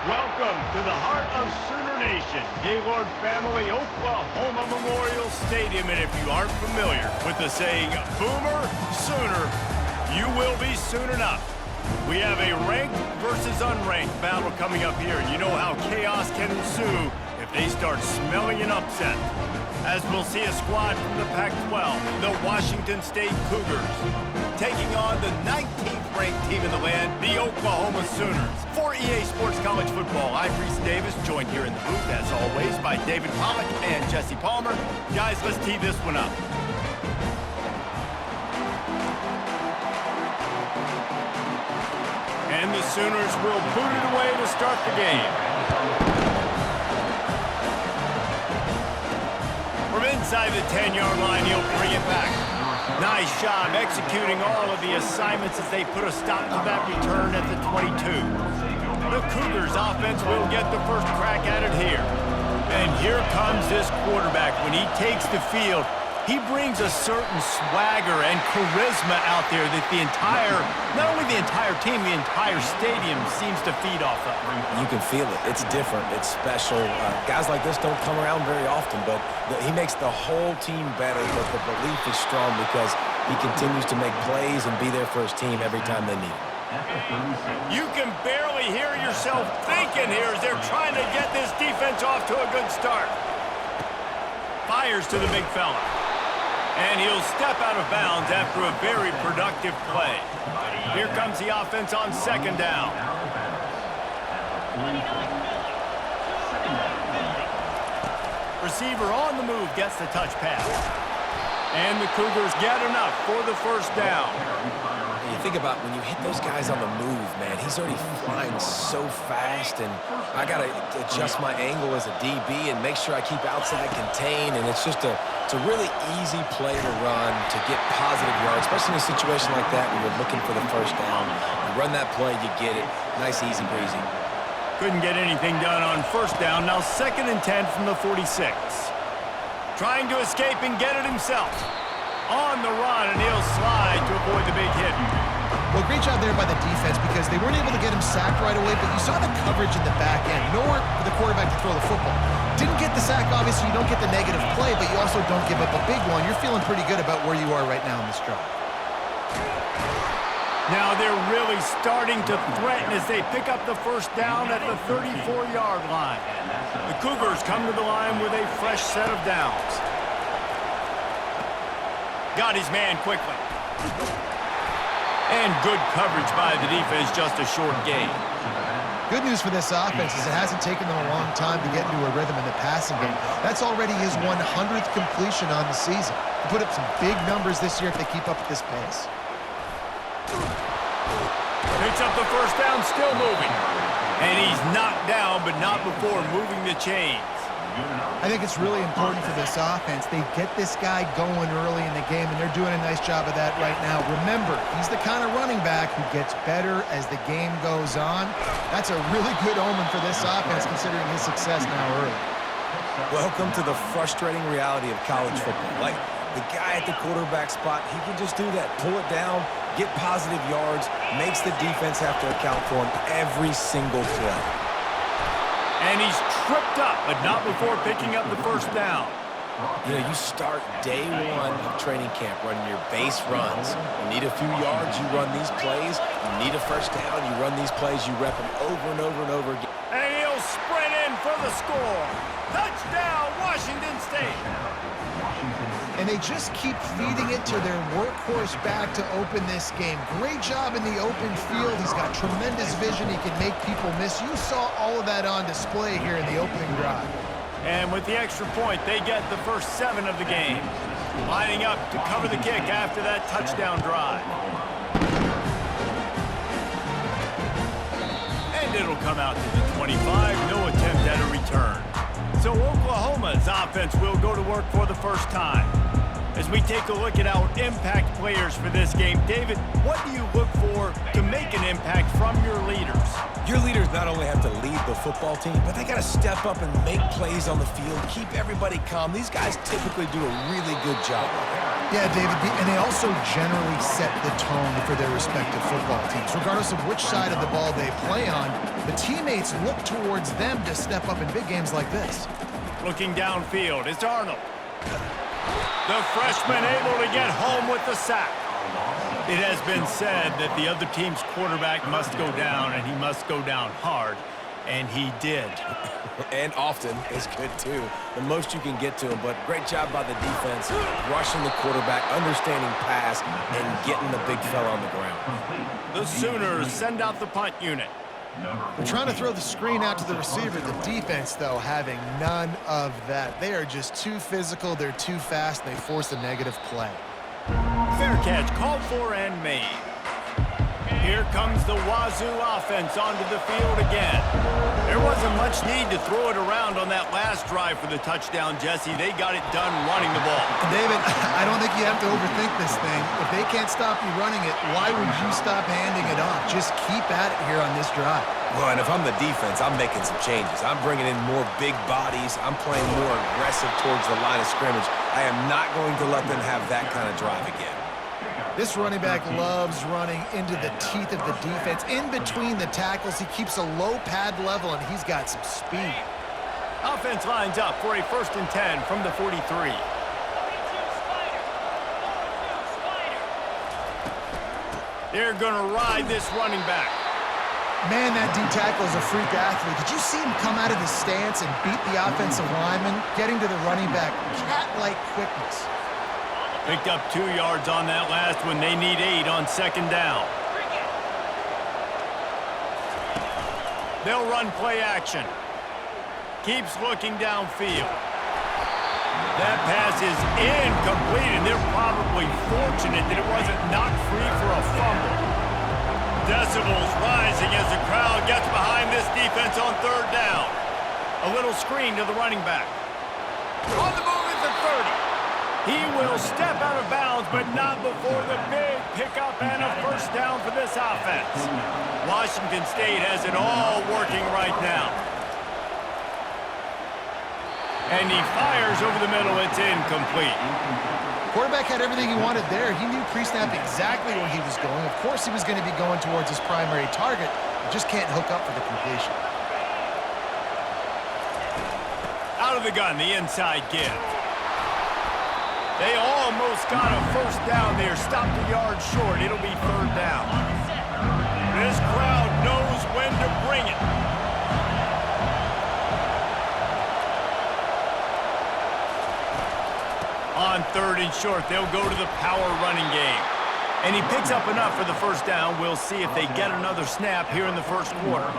Welcome to the heart of Sooner Nation, Gaylord family, Oklahoma Memorial Stadium. And if you aren't familiar with the saying, Boomer Sooner, you will be soon enough. We have a ranked versus unranked battle coming up here. And you know how chaos can ensue if they start smelling an upset. As we'll see a squad from the Pac-12, the Washington State Cougars, taking on the 19th ranked team in the land, the Oklahoma Sooners. For EA Sports College Football, I'm Reese Davis, joined here in the booth, as always, by David Pollack and Jesse Palmer. Guys, let's tee this one up. And the Sooners will boot it away to start the game. From inside the 10-yard line, he'll bring it back. Nice job executing all of the assignments as they put a stop to that return at the 22. The Cougars offense will get the first crack at it here. And here comes this quarterback. When he takes the field, he brings a certain swagger and charisma out there that not only the entire team, the entire stadium seems to feed off of. You can feel it. It's different. It's special. Guys like this don't come around very often, but he makes the whole team better, but the belief is strong because he continues to make plays and be there for his team every time they need him. You can barely hear yourself thinking here as they're trying to get this defense off to a good start. Fires to the big fella. And he'll step out of bounds after a very productive play. Here comes the offense on second down. Receiver on the move gets the touch pass. And the Cougars get enough for the first down. You think about when you hit those guys on the move, man, he's already flying so fast, and I got to adjust my angle as a DB and make sure I keep outside contained, and it's a really easy play to run to get positive yards, especially in a situation like that when you're looking for the first down. You run that play, you get it. Nice, easy breezy. Couldn't get anything done on first down. Now 2nd and 10 from the 46. Trying to escape and get it himself. On the run, and he'll slide to avoid the big hit. Well, great job there by the defense because they weren't able to get him sacked right away, but you saw the coverage in the back end. Nowhere for the quarterback to throw the football. Didn't get the sack, obviously. You don't get the negative play, but you also don't give up a big one. You're feeling pretty good about where you are right now in this drive. Now they're really starting to threaten as they pick up the first down at the 34-yard line. The Cougars come to the line with a fresh set of downs. Got his man quickly. And good coverage by the defense, just a short gain. Good news for this offense is it hasn't taken them a long time to get into a rhythm in the passing game. That's already his 100th completion on the season. He'll put up some big numbers this year if they keep up at this pace. Picks up the first down, still moving. And he's knocked down, but not before moving the chains. I think it's really important for this offense. They get this guy going early in the game, and they're doing a nice job of that right now. Remember, he's the kind of running back who gets better as the game goes on. That's a really good omen for this offense, considering his success now early. Welcome to the frustrating reality of college football. Like, the guy at the quarterback spot, he can just do that. Pull it down, get positive yards, makes the defense have to account for him every single play. And he's tripped up, but not before picking up the first down. You know, you start day one of training camp running your base runs. You need a few yards, you run these plays. You need a first down, you run these plays. You rep them over and over and over again. And he'll sprint in for the score. Touchdown, Washington State. And they just keep feeding it to their workhorse back to open this game. Great job in the open field. He's got tremendous vision. He can make people miss. You saw all of that on display here in the opening drive. And with the extra point, they get the first 7 of the game. Lining up to cover the kick after that touchdown drive. And it'll come out to the 25. No attempt at a return. So Oklahoma's offense will go to work for the first time. As we take a look at our impact players for this game, David, what do you look for to make an impact from your leaders? Your leaders not only have to lead the football team, but they got to step up and make plays on the field, keep everybody calm. These guys typically do a really good job. Yeah, David, and they also generally set the tone for their respective football teams. Regardless of which side of the ball they play on, the teammates look towards them to step up in big games like this. Looking downfield, it's Arnold. The freshman able to get home with the sack. It has been said that the other team's quarterback must go down, and he must go down hard, and he did. And often is good, too. The most you can get to him, but great job by the defense, rushing the quarterback, understanding pass, and getting the big fella on the ground. The Sooners send out the punt unit. They're trying to throw the screen out to the receiver. The defense, though, having none of that. They are just too physical, they're too fast, and they force a negative play. Fair catch called for and made. Here comes the Wazoo offense onto the field again. There wasn't much need to throw it around on that last drive for the touchdown, Jesse. They got it done running the ball. David, I don't think you have to overthink this thing. If they can't stop you running it, why would you stop handing it off? Just keep at it here on this drive. Well, and if I'm the defense, I'm making some changes. I'm bringing in more big bodies. I'm playing more aggressive towards the line of scrimmage. I am not going to let them have that kind of drive again. This running back loves running into the teeth of the defense. In between the tackles, he keeps a low pad level, and he's got some speed. Offense lines up for a 1st and 10 from the 43. They're going to ride this running back. Man, that D-tackle is a freak athlete. Did you see him come out of his stance and beat the offensive lineman, getting to the running back? Cat-like quickness. Picked up 2 yards on that last one. They need 8 on 2nd down. They'll run play action. Keeps looking downfield. That pass is incomplete, and they're probably fortunate that it wasn't knocked free for a fumble. Decibels rising as the crowd gets behind this defense on 3rd down. A little screen to the running back. On the move at the 30. He will step out of bounds, but not before the big pickup and a 1st down for this offense. Washington State has it all working right now. And he fires over the middle. It's incomplete. Quarterback had everything he wanted there. He knew pre-snap exactly where he was going. Of course he was going to be going towards his primary target. He just can't hook up for the completion. Out of the gun, the inside give. They almost got a 1st down there. Stopped a yard short. It'll be 3rd down. This crowd knows when to bring it. On 3rd and short, they'll go to the power running game. And he picks up enough for the 1st down. We'll see if they get another snap here in the 1st quarter.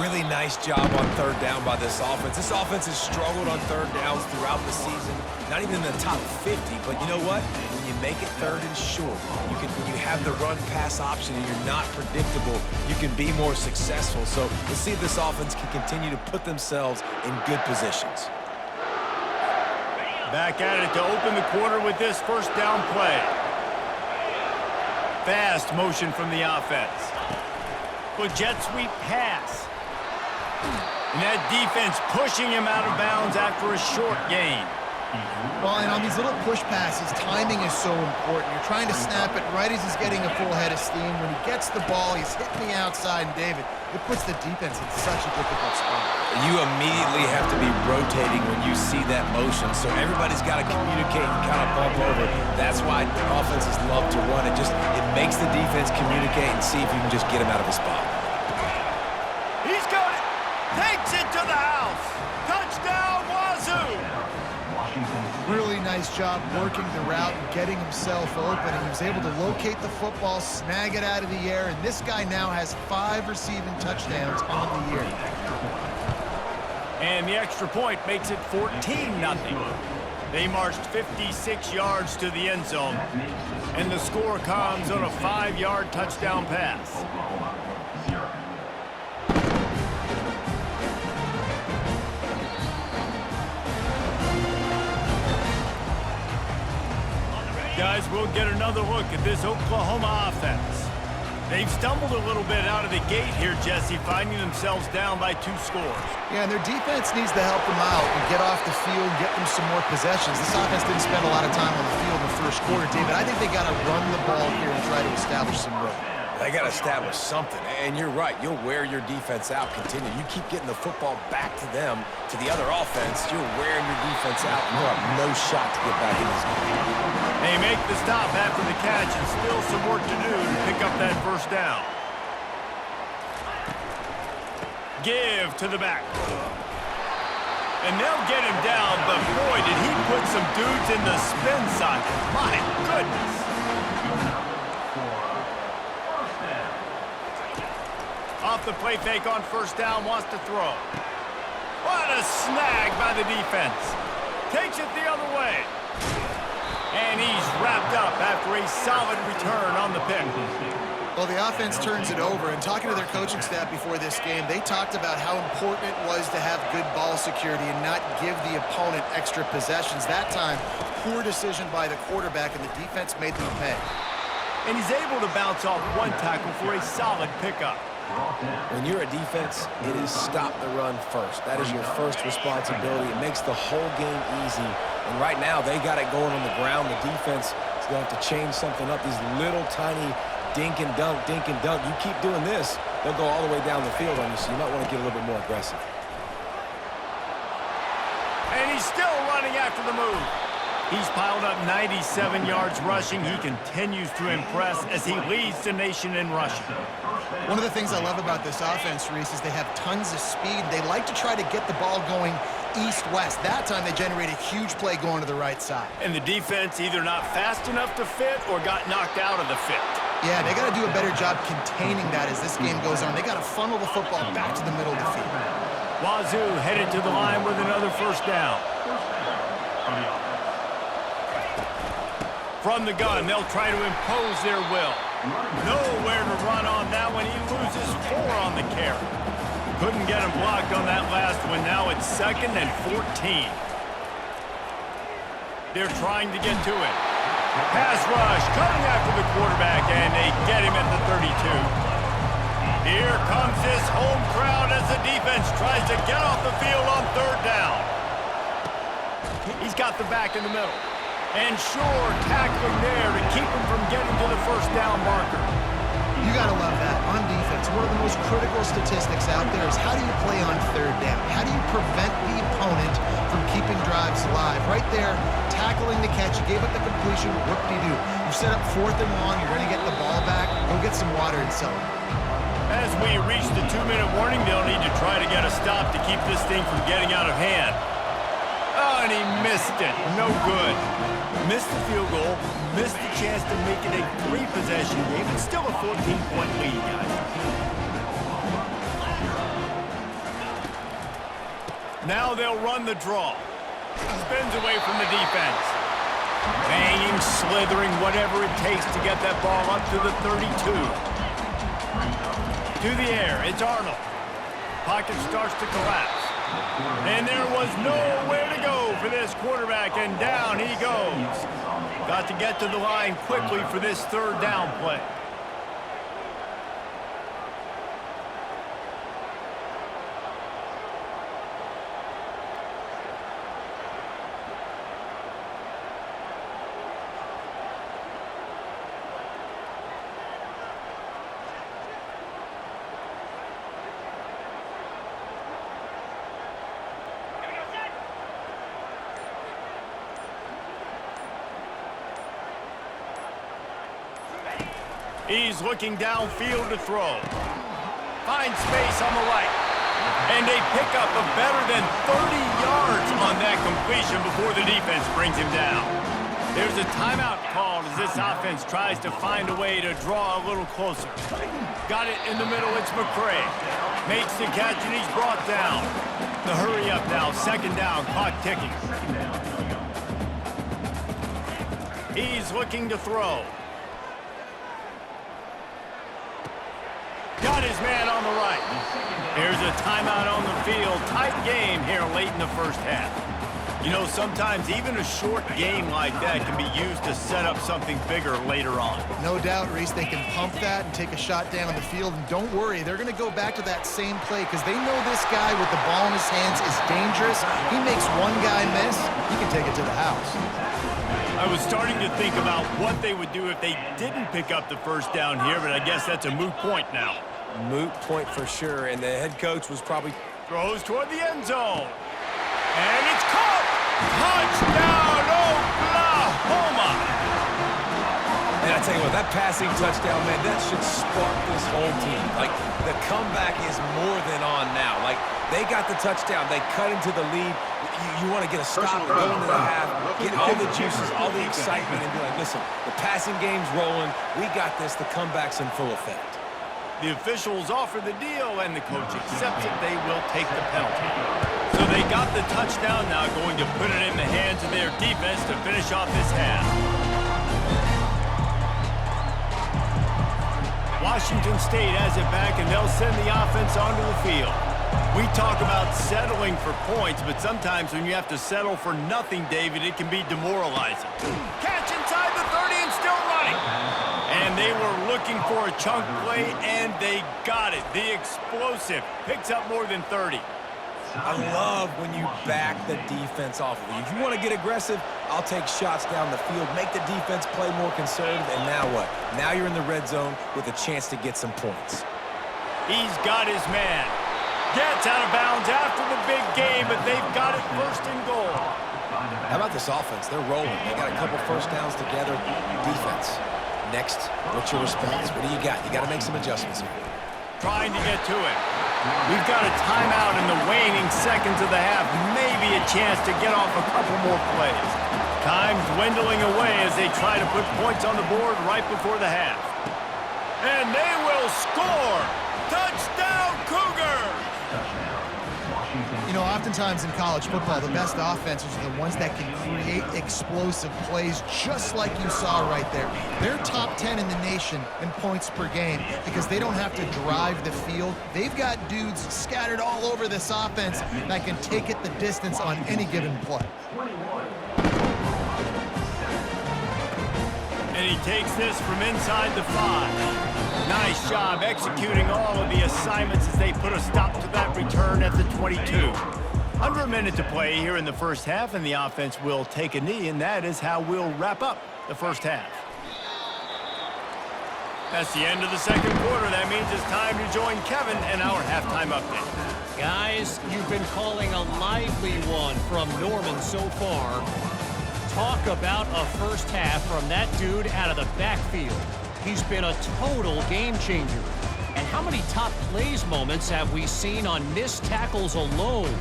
Really nice job on 3rd down by this offense. This offense has struggled on 3rd downs throughout the season. Not even in the top 50, but you know what? When you make it 3rd and short, when you have the run-pass option and you're not predictable, you can be more successful. So let's see if this offense can continue to put themselves in good positions. Back at it to open the quarter with this 1st down play. Fast motion from the offense. Good jet sweep pass. And that defense pushing him out of bounds after a short gain. Well, and on these little push passes, timing is so important. You're trying to snap it right as he's getting a full head of steam. When he gets the ball, he's hitting the outside, and David, it puts the defense in such a difficult spot. You immediately have to be rotating when you see that motion, so everybody's got to communicate and kind of bump over. That's why offenses love to run. It makes the defense communicate and see if you can just get him out of his spot. He's got it. Takes it to the house. Touchdown, Wazoo. Really nice job working the route and getting himself open. And he was able to locate the football, snag it out of the air, and this guy now has 5 receiving touchdowns on the year. And the extra point makes it 14-0. They marched 56 yards to the end zone, and the score comes on a 5-yard touchdown pass. guys, we'll get another look at this Oklahoma offense. They've stumbled a little bit out of the gate here, Jesse, finding themselves down by 2 scores. Yeah, and their defense needs to help them out and get off the field, get them some more possessions. This offense didn't spend a lot of time on the field in the first quarter, David. I think they got to run the ball here and try to establish some rhythm. They got to establish something, and you're right. You'll wear your defense out. Continue. You keep getting the football back to them, to the other offense. You're wearing your defense out, and you'll have no shot to get back in this game. They make the stop after the catch, and still some work to do to pick up that first down. Give to the back. And they'll get him down, but boy, did he put some dudes in the spin socket. My goodness. Off the play fake on first down, wants to throw. What a snag by the defense. Takes it the other way. And he's wrapped up after a solid return on the pick. Well, the offense turns it over, and talking to their coaching staff before this game, they talked about how important it was to have good ball security and not give the opponent extra possessions. That time, poor decision by the quarterback, and the defense made them pay. And he's able to bounce off one tackle for a solid pickup. When you're a defense, it is stop the run first. That is your first responsibility. It makes the whole game easy. And right now, they got it going on the ground. The defense is going to have to change something up. These little tiny dink and dunk, dink and dunk. You keep doing this, they'll go all the way down the field on you, so you might want to get a little bit more aggressive. And he's still running after the move. He's piled up 97 yards rushing. He continues to impress as he leads the nation in rushing. One of the things I love about this offense, Reese, is they have tons of speed. They like to try to get the ball going east-west. That time they generate a huge play going to the right side. And the defense either not fast enough to fit or got knocked out of the fit. Yeah, they got to do a better job containing that as this game goes on. They got to funnel the football back to the middle of the field. Wazoo headed to the line with another first down. From the gun, they'll try to impose their will. Nowhere to run on that one. He loses 4 on the carry. Couldn't get him blocked on that last one. Now it's 2nd and 14. They're trying to get to it. Pass rush, coming after the quarterback, and they get him at the 32. Here comes this home crowd as the defense tries to get off the field on 3rd down. He's got the back in the middle. And sure, tackling there to keep him from getting to the first down marker. You got to love that. On defense, one of the most critical statistics out there is how do you play on 3rd down? How do you prevent the opponent from keeping drives alive? Right there, tackling the catch. You gave up the completion. Whoop-de-doo. You set up 4th and long. You're going to get the ball back. Go get some water and celebrate. As we reach the 2-minute warning, they'll need to try to get a stop to keep this thing from getting out of hand. Oh, and he missed it. No good. Missed the field goal, missed the chance to make it a 3-possession game. It's still a 14-point lead, guys. Now they'll run the draw. Spins away from the defense. Banging, slithering, whatever it takes to get that ball up to the 32. To the air, it's Arnold. Pocket starts to collapse. And there was nowhere to go for this quarterback, and down he goes. Got to get to the line quickly for this 3rd down play. He's looking downfield to throw. Finds space on the right. And they pick up a better than 30 yards on that completion before the defense brings him down. There's a timeout called as this offense tries to find a way to draw a little closer. Got it in the middle, it's McCray. Makes the catch and he's brought down. The hurry up now, 2nd down, clock ticking. He's looking to throw. Got his man on the right. Here's a timeout on the field. Tight game here late in the first half. You know, sometimes even a short game like that can be used to set up something bigger later on. No doubt, Reese, they can pump that and take a shot down the field. And don't worry, they're going to go back to that same play because they know this guy with the ball in his hands is dangerous. He makes one guy miss, he can take it to the house. I was starting to think about what they would do if they didn't pick up the first down here, but I guess that's a moot point now. Moot point for sure, and the head coach was probably... Throws toward the end zone. And it's caught! Touchdown, Oklahoma! And I tell you what, that passing touchdown, man, that should spark this whole team. Like, the comeback is more than on now. Like, they got the touchdown. They cut into the lead. You want to get a stop, go into the half, get all the juices, all the excitement, and be like, listen, the passing game's rolling. We got this. The comeback's in full effect. The officials offer the deal, and the coach accepts it. They will take the penalty. So they got the touchdown, now going to put it in the hands of their defense to finish off this half. Washington State has it back, and they'll send the offense onto the field. We talk about settling for points, but sometimes when you have to settle for nothing, David, it can be demoralizing. Catch inside the 30 and still running. And they were looking for a chunk play, and they got it. The explosive picks up more than 30. I love when you back the defense off of you. If you want to get aggressive, I'll take shots down the field, make the defense play more conservative, and now what? Now you're in the red zone with a chance to get some points. He's got his man. Gets out of bounds after the big game, but they've got it first and goal. How about this offense? They're rolling. They got a couple first downs together. Defense. Next, what's your response? What do you got? You got to make some adjustments here. Trying to get to it. We've got a timeout in the waning seconds of the half. Maybe a chance to get off a couple more plays. Time dwindling away as they try to put points on the board right before the half. And they will score! Touchdown, Cougars! You know, oftentimes in college football, the best offenses are the ones that can create explosive plays just like you saw right there. They're top 10 in the nation in points per game because they don't have to drive the field. They've got dudes scattered all over this offense that can take it the distance on any given play. And he takes this from inside the 5. Nice job executing all of the assignments as they put a stop to that return at the 22. Under a minute to play here in the first half, and the offense will take a knee, and that is how we'll wrap up the first half. That's the end of the second quarter. That means it's time to join Kevin in our halftime update. Guys, you've been calling a lively one from Norman so far. Talk about a first half from that dude out of the backfield. He's been a total game changer. And how many top plays moments have we seen on missed tackles alone?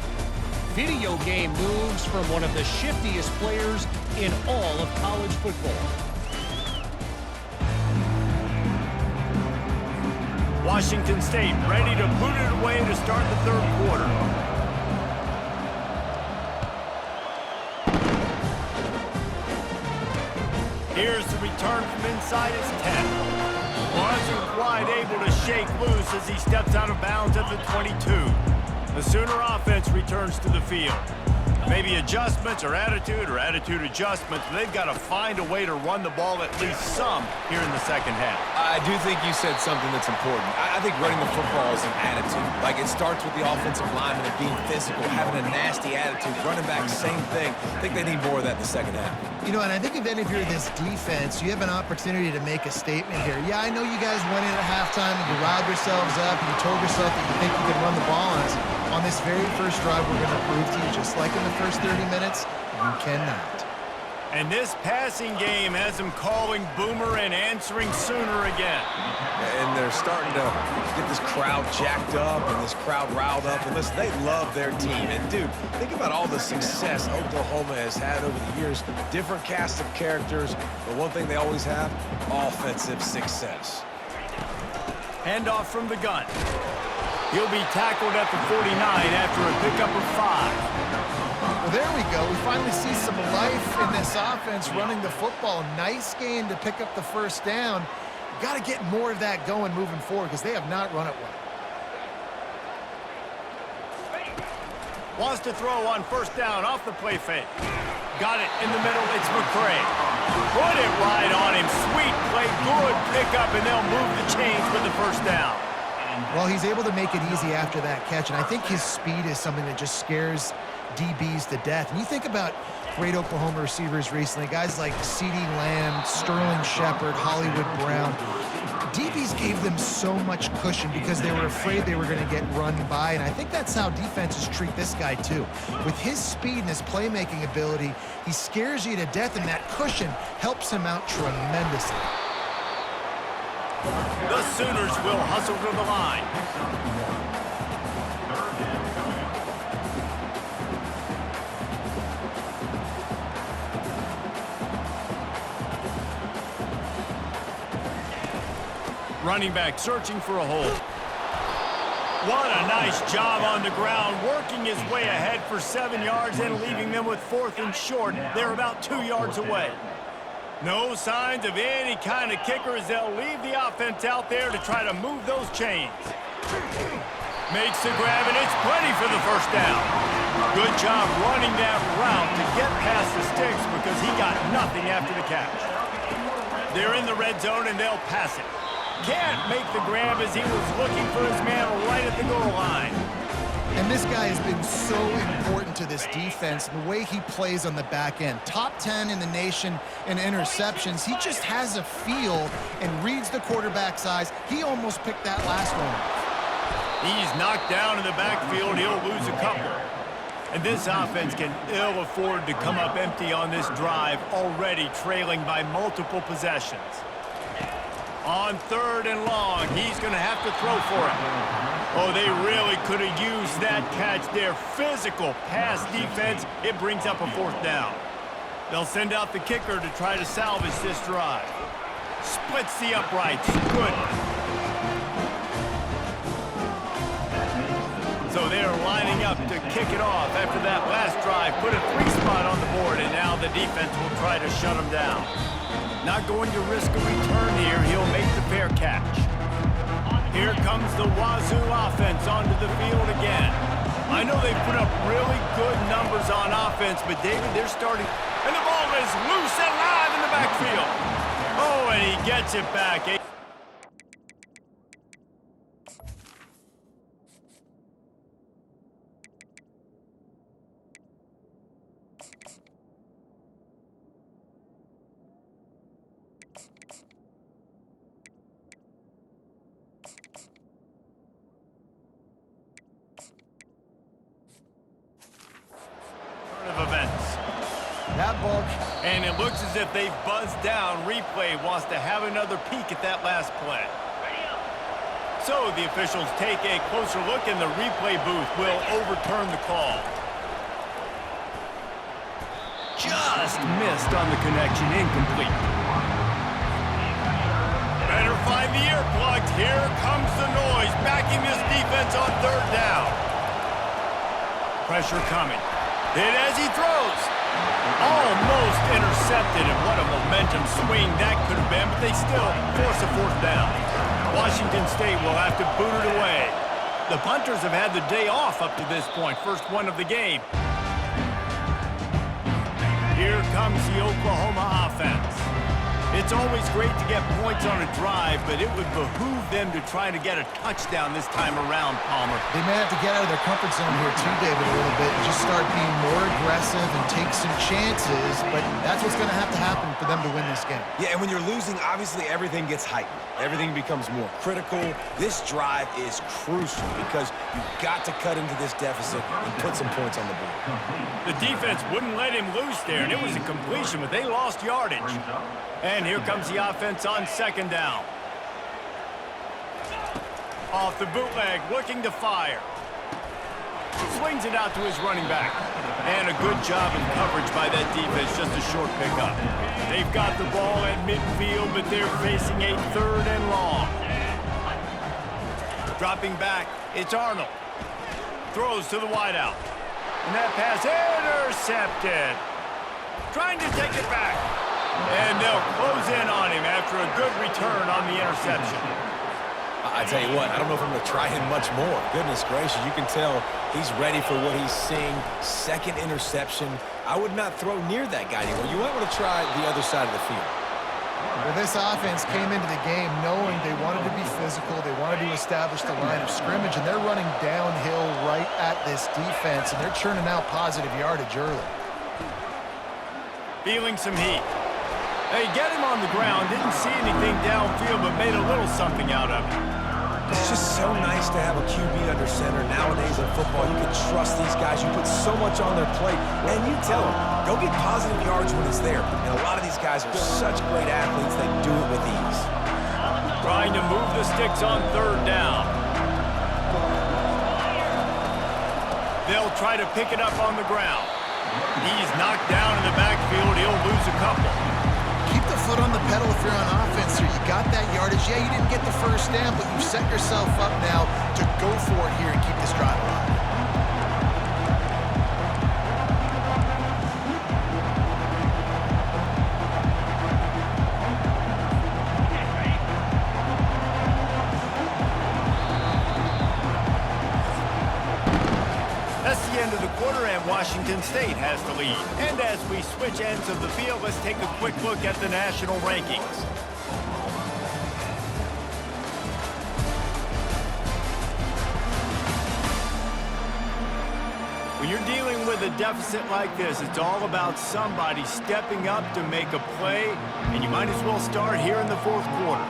Video game moves from one of the shiftiest players in all of college football. Washington State ready to boot it away to start the third quarter. Here's the return from inside his 10. Wasn't quite able to shake loose as he steps out of bounds at the 22. The Sooner offense returns to the field. Maybe adjustments or attitude adjustments, but they've got to find a way to run the ball at least some here in the second half. I do think you said something that's important. I think running the football is an attitude. Like, it starts with the offensive lineman and being physical, having a nasty attitude. Running back, same thing. I think they need more of that in the second half. You know, and I think then if you're this defense, you have an opportunity to make a statement here. Yeah, I know you guys went in at halftime and you riled yourselves up and you told yourself that you think you can run the ball on us. On this very first drive, we're going to prove to you, just like in the first 30 minutes, you cannot. And this passing game has them calling Boomer and answering Sooner again. And they're starting to get this crowd jacked up and this crowd riled up. And listen, they love their team. And, dude, think about all the success Oklahoma has had over the years. Different cast of characters. But one thing they always have, offensive success. Handoff from the gun. He'll be tackled at the 49 after a pickup of 5. Well, there we go. We finally see some life in this offense running the football. Nice game to pick up the first down. Got to get more of that going moving forward because they have not run it well. Wants to throw on first down off the play fake. Got it in the middle. It's McCray. Put it right on him. Sweet play. Good pickup, and they'll move the chains with the first down. Well, he's able to make it easy after that catch, and I think his speed is something that just scares DBs to death. And you think about great Oklahoma receivers recently, guys like CeeDee Lamb, Sterling Shepard, Hollywood Brown. DBs gave them so much cushion because they were afraid they were going to get run by, and I think that's how defenses treat this guy too. With his speed and his playmaking ability, he scares you to death, and that cushion helps him out tremendously. The Sooners will hustle to the line. Running back searching for a hole. What a nice job on the ground, working his way ahead for 7 yards and leaving them with 4th and short. They're about 2 yards away. No signs of any kind of kicker as they'll leave the offense out there to try to move those chains. Makes the grab, and it's plenty for the first down. Good job running that route to get past the sticks because he got nothing after the catch. They're in the red zone, and they'll pass it. Can't make the grab as he was looking for his man right at the goal line. And this guy has been so important to this defense, the way he plays on the back end. Top 10 in the nation in interceptions. He just has a feel and reads the quarterback's eyes. He almost picked that last one. He's knocked down in the backfield. He'll lose a couple. And this offense can ill afford to come up empty on this drive, already trailing by multiple possessions. On 3rd and long, he's going to have to throw for it. Oh, they really could have used that catch there. Physical pass defense. It brings up a 4th down. They'll send out the kicker to try to salvage this drive. Splits the uprights. Good. So they're lining up to kick it off after that last drive. Put a 3-spot on the board, and now the defense will try to shut them down. Not going to risk a return here. He'll make the fair catch. Here comes the Wazoo offense onto the field again. I know they've put up really good numbers on offense, but David, they're starting. And the ball is loose and live in the backfield. Oh, and he gets it back. That ball. And it looks as if they've buzzed down. Replay wants to have another peek at that last play. So the officials take a closer look, and the replay booth will overturn the call. Just missed on the connection, incomplete. Better find the earplugs. Here comes the noise, backing this defense on 3rd down. Pressure coming. Hit as he throws. Almost intercepted, and what a momentum swing that could have been, but they still force a 4th down. Washington State will have to boot it away. The punters have had the day off up to this point, first one of the game. Here comes the Oklahoma offense. It's always great to get points on a drive, but it would behoove them to try to get a touchdown this time around, Palmer. They may have to get out of their comfort zone here too, David, a little bit, and just start being more aggressive and take some chances, but that's what's going to happen for them to win this game. Yeah, and when you're losing, obviously everything gets heightened. Everything becomes more critical. This drive is crucial because you've got to cut into this deficit and put some points on the board. The defense wouldn't let him loose there, and it was a completion, but they lost yardage. And here comes the offense on 2nd down. Off the bootleg, looking to fire. Swings it out to his running back. And a good job of coverage by that defense, just a short pickup. They've got the ball at midfield, but they're facing a 3rd and long. Dropping back, it's Arnold. Throws to the wideout. And that pass intercepted. Trying to take it back. And they'll close in on him after a good return on the interception. I tell you what, I don't know if I'm going to try him much more. Goodness gracious, you can tell he's ready for what he's seeing. Second interception. I would not throw near that guy anymore. You might want to try the other side of the field. Well, this offense came into the game knowing they wanted to be physical. They wanted to establish the line of scrimmage, and they're running downhill right at this defense, and they're churning out positive yardage early. Feeling some heat. They get him on the ground, didn't see anything downfield, but made a little something out of it. It's just so nice to have a QB under center. Nowadays in football, you can trust these guys. You put so much on their plate, and you tell them, go get positive yards when it's there. And a lot of these guys are such great athletes, they do it with ease. Trying to move the sticks on third down. They'll try to pick it up on the ground. He's knocked down in the backfield. He'll lose a couple. Keep the foot on the pedal if you're on offense here. You got that yardage. Yeah, you didn't get the first down, but you set yourself up now to go for it here and keep this drive alive. That's the end of the quarter, and Washington State has the lead. And as we switch ends of the field, let's take a quick look at the national rankings. When you're dealing with a deficit like this, it's all about somebody stepping up to make a play, and you might as well start here in the fourth quarter.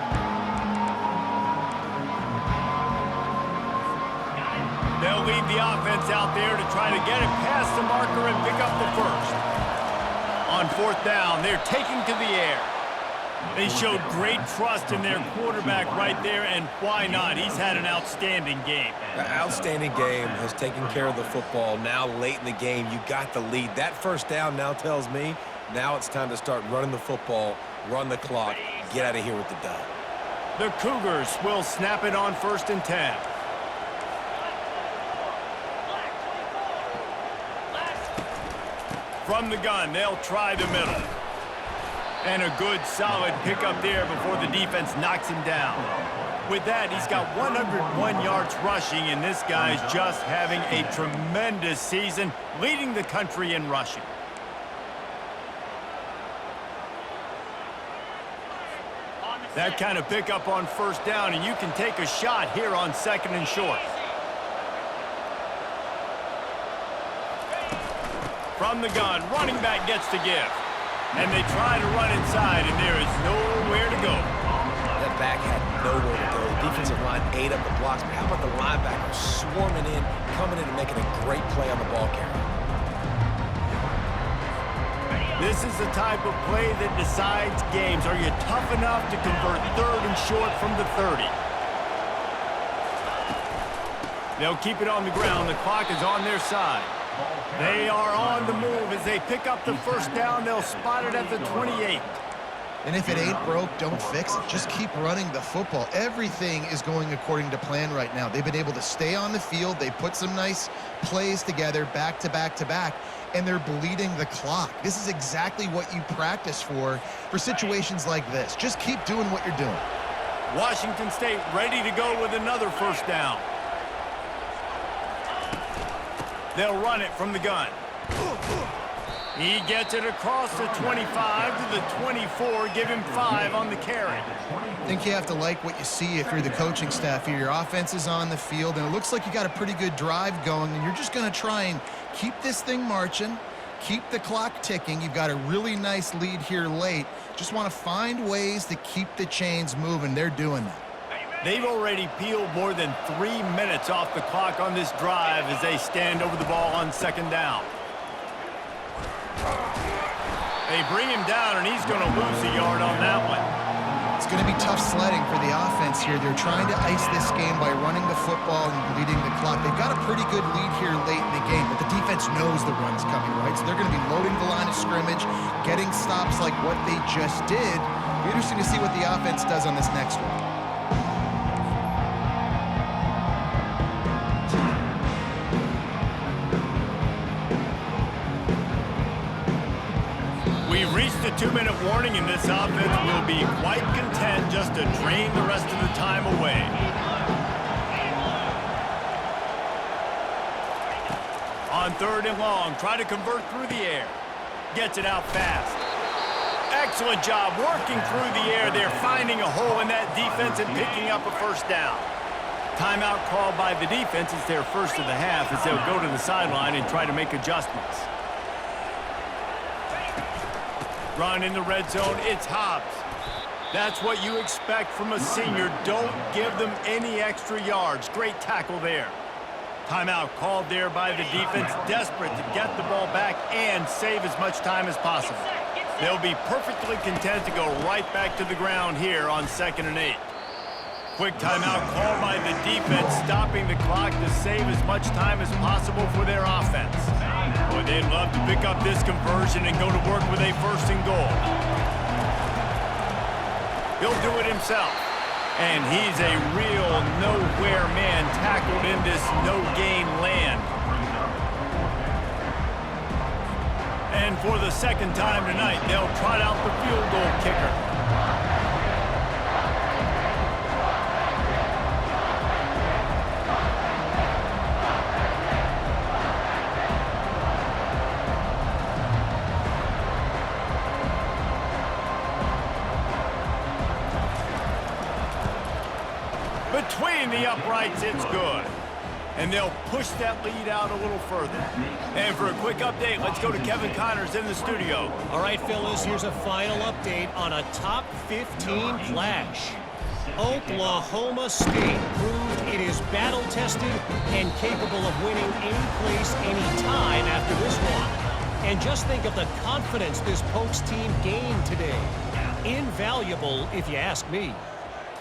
They'll leave the offense out there to try to get it past the marker and pick up the first. On fourth down, they're taking to the air. They showed great trust in their quarterback right there, and why not? He's had an outstanding game. An outstanding game, has taken care of the football. Now late in the game, you got the lead. That first down now tells me now it's time to start running the football, run the clock, get out of here with the dub. The Cougars will snap it on 1st and 10. From the gun, they'll try the middle. And a good, solid pickup there before the defense knocks him down. With that, he's got 101 yards rushing, and this guy's just having a tremendous season, leading the country in rushing. That kind of pickup on first down, and you can take a shot here on 2nd and short. From the gun, running back gets to give. And they try to run inside, and there is nowhere to go. That back had nowhere to go. The defensive line ate up the blocks, but how about the linebacker swarming in, coming in and making a great play on the ball carrier? This is the type of play that decides games. Are you tough enough to convert 3rd and short from the 30? They'll keep it on the ground. The clock is on their side. They are on the move as they pick up the first down. They'll spot it at the 28. And if it ain't broke, don't fix it. Just keep running the football. Everything is going according to plan right now. They've been able to stay on the field. They put some nice plays together back to back to back, and they're bleeding the clock. This is exactly what you practice for situations like this. Just keep doing what you're doing. Washington State ready to go with another first down. They'll run it from the gun. He gets it across the 25 to the 24, give him 5 on the carry. I think you have to like what you see if you're the coaching staff here. Your offense is on the field, and it looks like you got a pretty good drive going, and you're just going to try and keep this thing marching, keep the clock ticking. You've got a really nice lead here late. Just want to find ways to keep the chains moving. They're doing that. They've already peeled more than 3 minutes off the clock on this drive as they stand over the ball on 2nd down. They bring him down, and he's going to lose a yard on that one. It's going to be tough sledding for the offense here. They're trying to ice this game by running the football and bleeding the clock. They've got a pretty good lead here late in the game, but the defense knows the run's coming, right? So they're going to be loading the line of scrimmage, getting stops like what they just did. It'll be interesting to see what the offense does on this next one. We've reached the 2-minute warning, and this offense will be quite content just to drain the rest of the time away. on 3rd and long. Try to convert through the air. Gets it out fast. Excellent job working through the air there, finding a hole in that defense and picking up a first down. Timeout called by the defense. It's their first of the half as they'll go to the sideline and try to make adjustments. Run in the red zone. It's Hobbs. That's what you expect from a senior. Don't give them any extra yards. Great tackle there. Timeout called there by the defense, desperate to get the ball back and save as much time as possible. They'll be perfectly content to go right back to the ground here on 2nd and 8. Quick timeout called by the defense, stopping the clock to save as much time as possible for their offense. Boy, they'd love to pick up this conversion and go to work with a 1st and goal. He'll do it himself. And he's a real nowhere man tackled in this no-gain land. And for the 2nd time tonight, they'll trot out the field goal kicker. Between the uprights, it's good. And they'll push that lead out a little further. And for a quick update, let's go to Kevin Connors in the studio. All right, Phyllis, here's a final update on a top 15 flash. Oklahoma State proved it is battle-tested and capable of winning any place, any time after this one. And just think of the confidence this Pokes team gained today. Invaluable, if you ask me.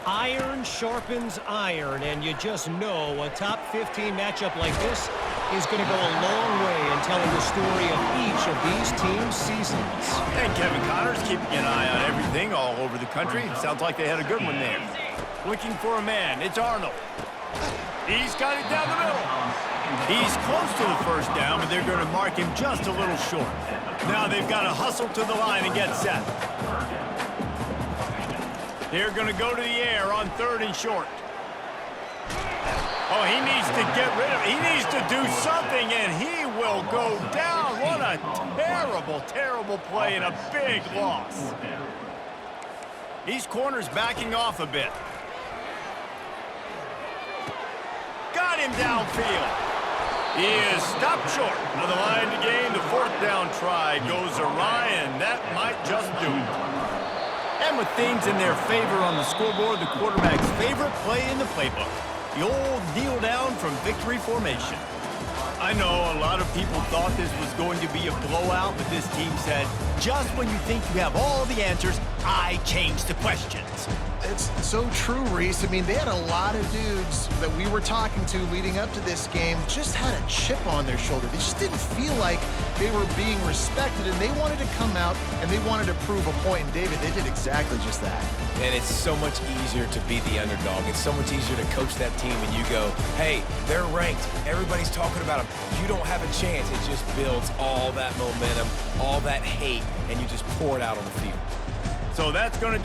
Iron sharpens iron, and you just know a top 15 matchup like this is going to go a long way in telling the story of each of these teams' seasons. And Kevin Connors keeping an eye on everything all over the country. Sounds like they had a good one there. Looking for a man. It's Arnold. He's got it down the middle. He's close to the first down, but they're going to mark him just a little short. Now they've got to hustle to the line and get set. They're going to go to the air on 3rd and short. Oh, he needs to get rid of it. He needs to do something, and he will go down. What a terrible, terrible play and a big loss. These corners backing off a bit. Got him downfield. He is stopped short of the line to gain. The 4th down try goes awry, and that might just do it. And with things in their favor on the scoreboard, the quarterback's favorite play in the playbook, the old kneel down from victory formation. I know a lot of people thought this was going to be a blowout, but this team said, just when you think you have all the answers, I change the questions. It's so true, Reese. I mean, they had a lot of dudes that we were talking to leading up to this game just had a chip on their shoulder. They just didn't feel like they were being respected, and they wanted to come out and they wanted to prove a point. And David, they did exactly just that. And it's so much easier to be the underdog. It's so much easier to coach that team when you go, hey, they're ranked. Everybody's talking about them. You don't have a chance. It just builds all that momentum, all that hate, and you just pour it out on the field. So that's going to do